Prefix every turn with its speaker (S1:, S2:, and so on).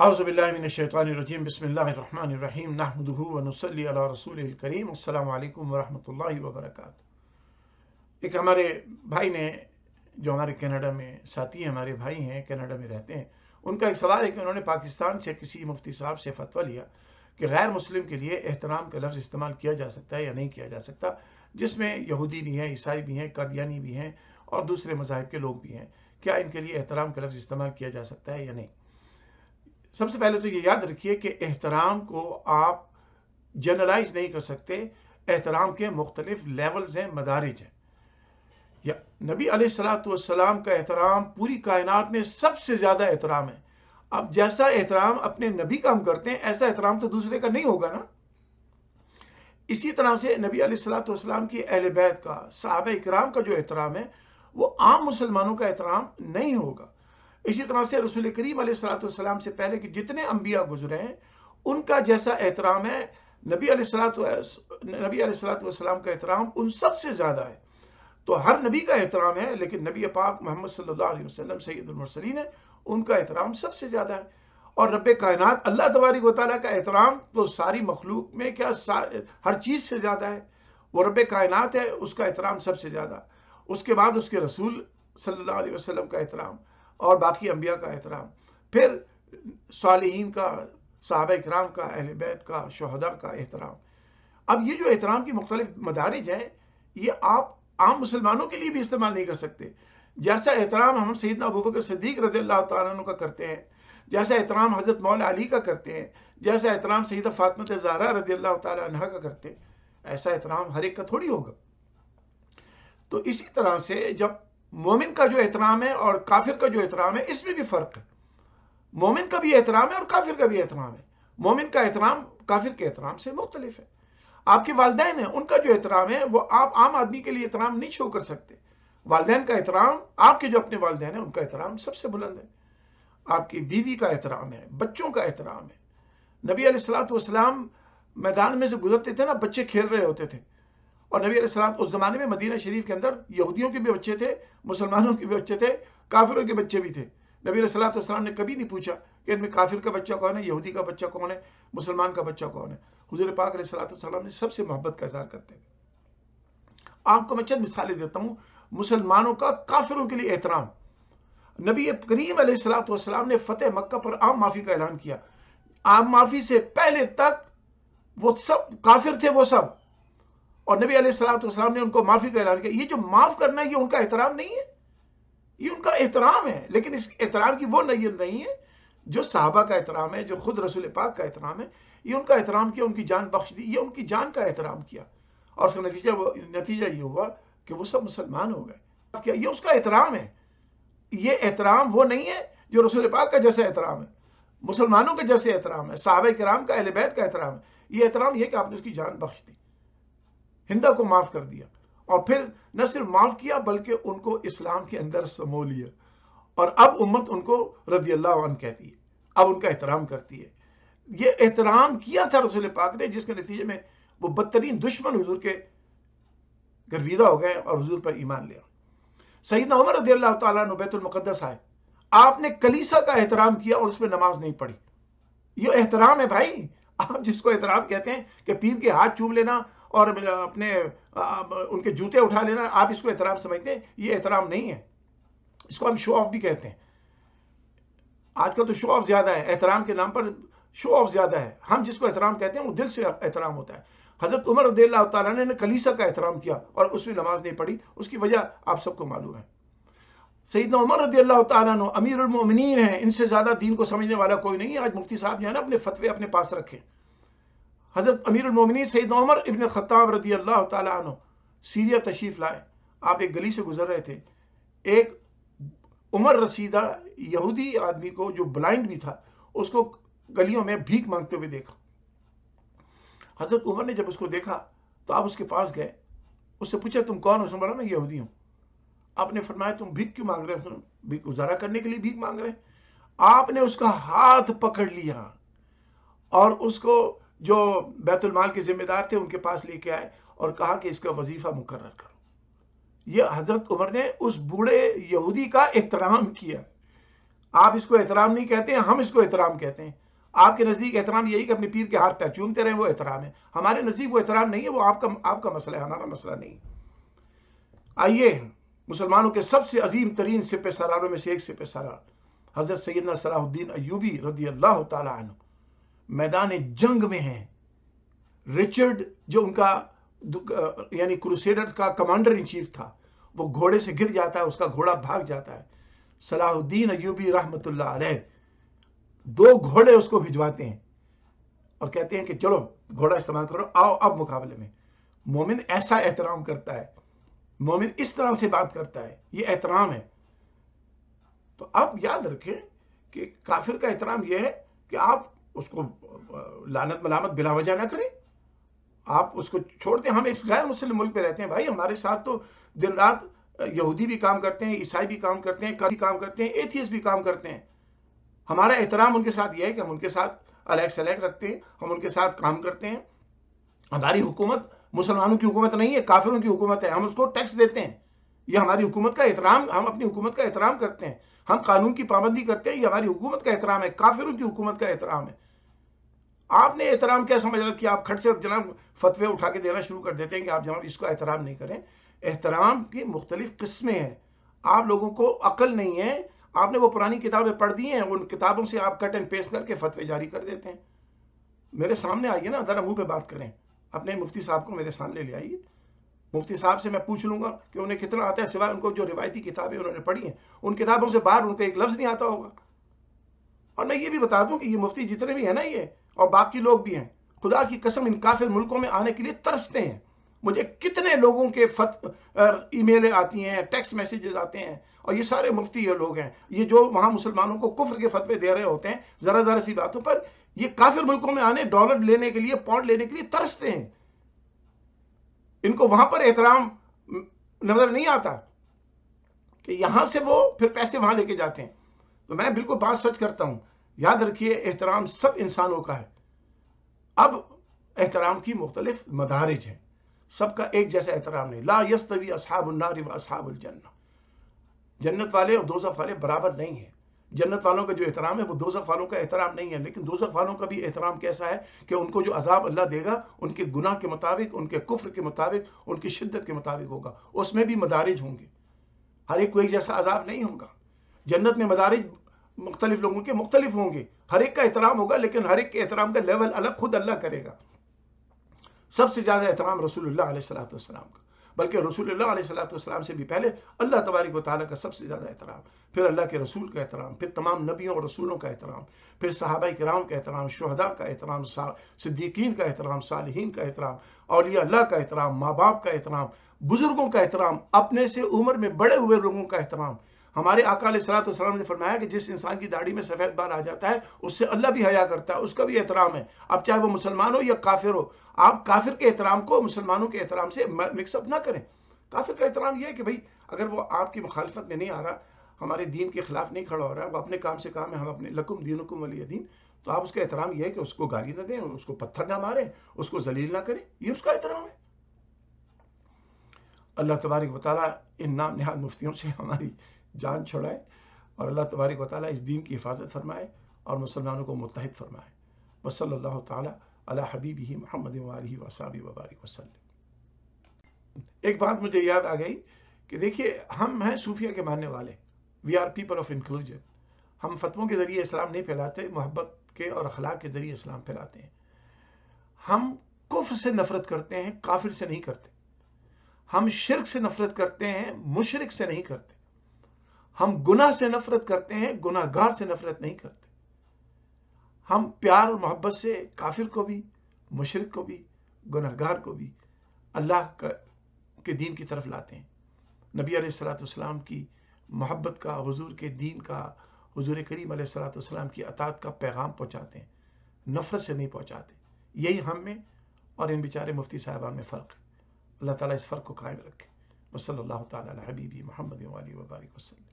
S1: اعوذ باللہ من الشیطان الرجیم بسم اللہ الرحمن الرحیم نحمدہ ونصلی علی رسولہ الکریم السلام علیکم ورحمۃ اللہ وبرکاتہ۔ ایک ہمارے بھائی نے جو ہمارے کینیڈا میں ساتھی ہیں، ہمارے بھائی ہیں، کینیڈا میں رہتے ہیں، ان کا ایک سوال ہے کہ انہوں نے پاکستان سے کسی مفتی صاحب سے فتویٰ لیا کہ غیر مسلم کے لیے احترام کا لفظ استعمال کیا جا سکتا ہے یا نہیں کیا جا سکتا، جس میں یہودی بھی ہیں، عیسائی بھی ہیں، قادیانی بھی ہیں اور دوسرے مذاہب کے لوگ بھی ہیں۔ کیا ان کے لیے احترام کا لفظ استعمال کیا جا سکتا ہے یا نہیں؟ سب سے پہلے تو یہ یاد رکھیے کہ احترام کو آپ جنرلائز نہیں کر سکتے۔ احترام کے مختلف لیولز ہیں، مدارج ہیں۔ یا نبی علیہ السلام کا احترام پوری کائنات میں سب سے زیادہ احترام ہے۔ اب جیسا احترام اپنے نبی کا ہم کرتے ہیں، ایسا احترام تو دوسرے کا نہیں ہوگا نا۔ اسی طرح سے نبی علیہ السلام کی اہل بیت کا، صحابہ اکرام کا جو احترام ہے وہ عام مسلمانوں کا احترام نہیں ہوگا۔ اسی طرح سے رسول کریم علیہ السلام سے پہلے کے جتنے انبیاء گزرے ہیں ان کا جیسا احترام ہے، نبی علیہ السلام کا احترام ان سب سے زیادہ ہے۔ تو ہر نبی کا احترام ہے، لیکن نبی پاک محمد صلی اللہ علیہ وسلم سید المرسلین ہے، ان کا احترام سب سے زیادہ ہے۔ اور رب کائنات اللہ تبارک و تعالیٰ کا احترام تو ساری مخلوق میں کیا ہر چیز سے زیادہ ہے۔ وہ رب کائنات ہے، اس کا احترام سب سے زیادہ۔ اس کے بعد اس کے رسول صلی اللہ علیہ وسلم کا احترام اور باقی انبیاء کا احترام، پھر صالحین کا، صحابہ اکرام کا، اہل بیت کا، شہداء کا احترام۔ اب یہ جو احترام کی مختلف مدارج ہیں، یہ آپ عام مسلمانوں کے لیے بھی استعمال نہیں کر سکتے۔ جیسا احترام ہم سیدنا ابوبکر صدیق رضی اللہ تعالیٰ عنہ کا کرتے ہیں، جیسا احترام حضرت مولا علی کا کرتے ہیں، جیسا احترام سیدہ فاطمہ زہرا رضی اللہ تعالیٰ عنہ کا کرتے ہیں، ایسا احترام ہر ایک کا تھوڑی ہوگا۔ تو اسی طرح سے جب مومن کا جو احترام ہے اور کافر کا جو احترام ہے، اس میں بھی فرق ہے۔ مومن کا بھی احترام ہے اور کافر کا بھی احترام ہے۔ مومن کا احترام کافر کے احترام سے مختلف ہے۔ آپ کے والدین ہیں، ان کا جو احترام ہے وہ آپ عام آدمی کے لیے احترام نہیں شو کر سکتے۔ والدین کا احترام، آپ کے جو اپنے والدین ہیں ان کا احترام سب سے بلند ہے۔ آپ کی بیوی کا احترام ہے، بچوں کا احترام ہے۔ نبی علیہ السلام میدان میں سے گزرتے تھے نا، بچے کھیل رہے ہوتے تھے، اور نبی علیہ السلام اس زمانے میں مدینہ شریف کے اندر یہودیوں کے بھی بچے تھے، مسلمانوں کے بھی بچے تھے، کافروں کے بچے بھی تھے۔ نبی علیہ السلام نے کبھی نہیں پوچھا کہ ان میں کافر کا بچہ کون ہے، یہودی کا بچہ کون ہے، مسلمان کا بچہ کون ہے۔ حضور پاک علیہ السلام نے سب سے محبت کا اظہار کرتے تھے۔ آپ کو میں چند مثالیں دیتا ہوں۔ مسلمانوں کا کافروں کے لیے احترام۔ نبی کریم علیہ السلام نے فتح مکہ پر عام معافی کا اعلان کیا۔ عام معافی سے پہلے تک وہ سب کافر تھے، وہ سب، اور نبی علیہ السلام نے ان کو معافی کا اعلان کیا۔ یہ جو معاف کرنا ہے یہ ان کا احترام نہیں ہے، یہ ان کا احترام ہے، لیکن اس احترام کی وہ نیت نہیں ہے جو صحابہ کا احترام ہے، جو خود رسول پاک کا احترام ہے۔ یہ ان کا احترام کیا، ان کی جان بخش دی، یہ ان کی جان کا احترام کیا، اور اس کا نتیجہ یہ ہوا کہ وہ سب مسلمان ہو گئے۔ یہ اس کا احترام ہے۔ یہ احترام وہ نہیں ہے جو رسول پاک کا جیسا احترام ہے، مسلمانوں کا جیسے احترام ہے، صحابہ کرام کا، اہل بیت کا احترام ہے۔ یہ احترام یہ کہ آپ نے اس کی جان بخش دی، ہندا کو معاف کر دیا، اور پھر نہ صرف معاف کیا بلکہ ان کو اسلام کے اندر سمو لیا، اور اب امت ان کو رضی اللہ عنہ کہتی ہے، اب ان کا احترام کرتی ہے۔ یہ احترام کیا تھا رسول پاک نے، جس کے نتیجے میں وہ بدترین دشمن حضور کے گرویدہ ہو گئے اور حضور پر ایمان لیا۔ سیدنا عمر رضی اللہ تعالیٰ عنہ بیت المقدس آئے، آپ نے کلیسا کا احترام کیا اور اس میں نماز نہیں پڑھی۔ یہ احترام ہے بھائی۔ آپ جس کو احترام کہتے ہیں کہ پیر کے ہاتھ چوم لینا اور اپنے ان کے جوتے اٹھا لینا، آپ اس کو احترام سمجھتے ہیں، یہ احترام نہیں ہے۔ اس کو ہم شو آف بھی کہتے ہیں۔ آج کل تو شو آف زیادہ ہے، احترام کے نام پر شو آف زیادہ ہے۔ ہم جس کو احترام کہتے ہیں وہ دل سے احترام ہوتا ہے۔ حضرت عمر رضی اللہ تعالیٰ نے کلیسا کا احترام کیا اور اس میں نماز نہیں پڑھی، اس کی وجہ آپ سب کو معلوم ہے۔ سیدنا عمر رضی اللہ تعالیٰ عنہ امیر المومنین ہیں، ان سے زیادہ دین کو سمجھنے والا کوئی نہیں ہے۔ آج مفتی صاحب جو ہے نا اپنے فتوے اپنے پاس رکھیں۔ حضرت امیر المومنین سیدنا عمر ابن الخطاب رضی اللہ تعالیٰ عنہ سیریا تشریف لائے۔ آپ ایک گلی سے گزر رہے تھے، ایک عمر رسیدہ یہودی آدمی کو جو بلائنڈ بھی تھا، اس کو گلیوں میں بھیک مانگتے ہوئے دیکھا۔ حضرت عمر نے جب اس کو دیکھا تو آپ اس کے پاس گئے، اس سے پوچھا تم کون ہو؟ اس نے بولا میں یہودی ہوں۔ آپ نے فرمایا تم بھیک کیوں مانگ رہے ہو؟ بھیک گزارا کرنے کے لیے بھیک مانگ رہے ہیں۔ آپ نے اس کا ہاتھ پکڑ لیا اور اس کو جو بیت المال کے ذمہ دار تھے ان کے پاس لے کے آئے اور کہا کہ اس کا وظیفہ مقرر کرو۔ یہ حضرت عمر نے اس بوڑھے یہودی کا احترام کیا۔ آپ اس کو احترام نہیں کہتے ہیں، ہم اس کو احترام کہتے ہیں. آپ کے نزدیک احترام یہی کہ اپنے پیر کے ہاتھ پہ چومتے رہیں، وہ احترام ہے. ہمارے نزدیک وہ احترام نہیں ہے، وہ آپ کا مسئلہ ہے، ہمارا مسئلہ نہیں. آئیے مسلمانوں کے سب سے عظیم ترین سپہ سالاروں میں سے ایک سپہ سالار حضرت سیدنا صلاح الدین ایوبی رضی اللہ تعالی عنہ میدان جنگ میں ہیں. رچرڈ جو ان کا یعنی کروسیڈر کا کمانڈر ان چیف تھا، وہ گھوڑے سے گر جاتا ہے، اس کا گھوڑا بھاگ جاتا ہے. صلاح الدین ایوبی رحمت اللہ علیہ 2 گھوڑے اس کو بھجواتے ہیں اور کہتے ہیں کہ چلو گھوڑا استعمال کرو، آؤ اب مقابلے میں. مومن ایسا احترام کرتا ہے، مومن اس طرح سے بات کرتا ہے، یہ احترام ہے. تو اب یاد رکھیں کہ کافر کا احترام یہ ہے کہ آپ اس کو لعنت ملامت بلا وجہ نہ کریں، آپ اس کو چھوڑ دیں. ہم ایک غیر مسلم ملک پہ رہتے ہیں بھائی، ہمارے ساتھ تو دن رات یہودی بھی کام کرتے ہیں، عیسائی بھی کام کرتے ہیں، بھی کام کرتے ہیں، ایتھیسٹ بھی کام کرتے ہیں. ہمارا احترام ان کے ساتھ یہ ہے کہ ہم ان کے ساتھ الیکس سلیکٹ رکھتے ہیں، ہم ان کے ساتھ کام کرتے ہیں. ہماری حکومت مسلمانوں کی حکومت نہیں ہے، کافروں کی حکومت ہے، ہم اس کو ٹیکس دیتے ہیں. یہ ہماری حکومت کا احترام، ہم اپنی حکومت کا احترام کرتے ہیں، ہم قانون کی پابندی کرتے ہیں، یہ ہماری حکومت کا احترام ہے. کافروں کی حکومت کا احترام ہے. آپ نے احترام کیا سمجھ رکھا کہ آپ کھٹ سے جناب فتوے اٹھا کے دینا شروع کر دیتے ہیں کہ آپ جناب اس کو احترام نہیں کریں. احترام کی مختلف قسمیں ہیں. آپ لوگوں کو عقل نہیں ہے، آپ نے وہ پرانی کتابیں پڑھ دی ہیں، ان کتابوں سے آپ کٹ اینڈ پیسٹ کر کے فتوے جاری کر دیتے ہیں. میرے سامنے آئیے نا، ذرا منہ پہ بات کریں. اپنے مفتی صاحب کو میرے سامنے لے آئیے. مفتی صاحب سے میں پوچھ لوں گا کہ انہیں کتنا آتا ہے، سوائے ان کو جو روایتی کتابیں انہوں نے پڑھی ہیں ان کتابوں سے باہر ان کو ایک لفظ نہیں آتا ہوگا. اور میں یہ بھی بتا دوں کہ یہ مفتی جتنے بھی ہیں نا، یہ اور باقی لوگ بھی ہیں، خدا کی قسم ان کافر ملکوں میں آنے کے لیے ترستے ہیں. مجھے کتنے لوگوں کے ای میلیں آتی ہیں، ٹیکسٹ میسیجز آتے ہیں، اور یہ سارے مفتی یہ لوگ ہیں، یہ جو وہاں مسلمانوں کو کفر کے فتوے دے رہے ہوتے ہیں ذرا ذرا سی باتوں پر، یہ کافر ملکوں میں آنے، ڈالر لینے کے لیے، پاؤنڈ لینے کے لیے ترستے ہیں. ان کو وہاں پر احترام نظر نہیں آتا کہ یہاں سے وہ پھر پیسے وہاں لے کے جاتے ہیں. تو میں بالکل بات سچ کرتا ہوں. یاد رکھیے احترام سب انسانوں کا ہے. اب احترام کی مختلف مدارج ہیں، سب کا ایک جیسا احترام نہیں. لا یستوی اصحاب النار و اصحاب الجنہ، جنت والے اور دوزخ والے برابر نہیں ہیں. جنت والوں کا جو احترام ہے وہ دوزخ والوں کا احترام نہیں ہے. لیکن دوزخ والوں کا بھی احترام کیسا ہے کہ ان کو جو عذاب اللہ دے گا ان کے گناہ کے مطابق، ان کے کفر کے مطابق، ان کی شدت کے مطابق ہوگا. اس میں بھی مدارج ہوں گے، ہر ایک کو ایک جیسا عذاب نہیں ہوگا. جنت میں مدارج مختلف لوگوں کے مختلف ہوں گے، ہر ایک کا احترام ہوگا، لیکن ہر ایک کے احترام کا لیول الگ خود اللہ کرے گا. سب سے زیادہ احترام رسول اللہ علیہ الصلوۃ والسلام کا، بلکہ رسول اللہ علیہ الصلوۃ والسلام سے بھی پہلے اللہ تبارک و تعالیٰ کا سب سے زیادہ احترام، پھر اللہ کے رسول کا احترام، پھر تمام نبیوں اور رسولوں کا احترام، پھر صحابہ کرام کا احترام، شہداء کا احترام، صدیقین کا احترام، صالحین کا احترام، اولیاء اللہ کا احترام، ماں باپ کا احترام، بزرگوں کا احترام، اپنے سے عمر میں بڑے ہوئے لوگوں کا احترام. ہمارے آقا علیہ الصلوۃ والسلام نے فرمایا کہ جس انسان کی داڑھی میں سفید بال آ جاتا ہے اس سے اللہ بھی حیا کرتا ہے، اس کا بھی احترام ہے. اب چاہے وہ مسلمان ہو یا کافر ہو، آپ کافر کے احترام کو مسلمانوں کے احترام سے مکس اپ نہ کریں. کافر کا احترام یہ ہے کہ بھائی اگر وہ آپ کی مخالفت میں نہیں آ رہا، ہمارے دین کے خلاف نہیں کھڑا ہو رہا ہے، وہ اپنے کام سے کام ہے، ہم اپنے لکم دینکم ولی دین، تو آپ اس کا احترام یہ ہے کہ اس کو گالی نہ دیں، اس کو پتھر نہ ماریں، اس کو ذلیل نہ کریں. یہ اس کا احترام ہے. اللہ تبارک و تعالیٰ ان نام نہاد مفتیوں سے ہماری جان چھڑائے، اور اللہ تبارک و تعالیٰ اس دین کی حفاظت فرمائے اور مسلمانوں کو متحد فرمائے. وصلی اللہ تعالیٰ علی حبیبہ محمد وآلہ وصحبہ وبارک وسلم. ایک بات مجھے یاد آ گئی کہ دیکھیے ہم ہیں صوفیہ کے ماننے والے، we are people of inclusion. ہم فتووں کے ذریعے اسلام نہیں پھیلاتے، محبت کے اور اخلاق کے ذریعے اسلام پھیلاتے ہیں. ہم کفر سے نفرت کرتے ہیں، کافر سے نہیں کرتے. ہم شرک سے نفرت کرتے ہیں، مشرک سے نہیں کرتے. ہم گناہ سے نفرت کرتے ہیں، گناہ گار سے نفرت نہیں کرتے. ہم پیار اور محبت سے کافر کو بھی، مشرک کو بھی، گناہ گار کو بھی اللہ کے دین کی طرف لاتے ہیں. نبی علیہ الصلوۃ والسلام کی محبت کا، حضور کے دین کا، حضور کریم علیہ الصلوۃ والسلام کی اطاعت کا پیغام پہنچاتے ہیں، نفرت سے نہیں پہنچاتے. یہی ہم میں اور ان بیچارے مفتی صاحبان میں فرق ہے. اللہ تعالیٰ اس فرق کو قائم رکھے. وصلی اللہ تعالیٰ علی حبیبہ محمد وآلہ وبارک وسلم.